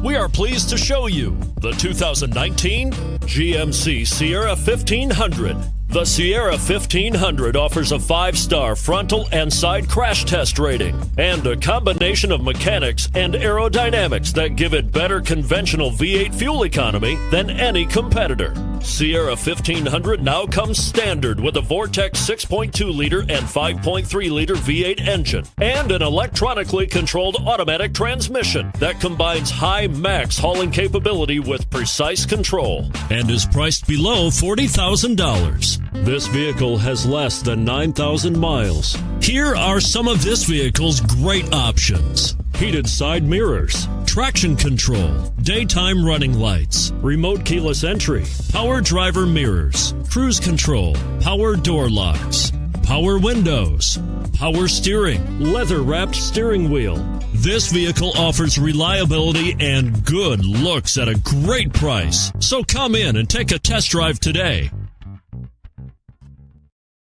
We are pleased to show you the 2019 GMC Sierra 1500. The Sierra 1500 offers a 5-star frontal and side crash test rating and a combination of mechanics and aerodynamics that give it better conventional V8 fuel economy than any competitor. Sierra 1500 now comes standard with a Vortex 6.2-liter and 5.3-liter V8 engine and an electronically controlled automatic transmission that combines high max hauling capability with precise control and is priced below $40,000. This vehicle has less than 9,000 miles. Here are some of this vehicle's great options: heated side mirrors, traction control, daytime running lights, remote keyless entry, power driver mirrors, cruise control, power door locks, power windows, power steering, leather-wrapped steering wheel. This vehicle offers reliability and good looks at a great price. So come in and take a test drive today.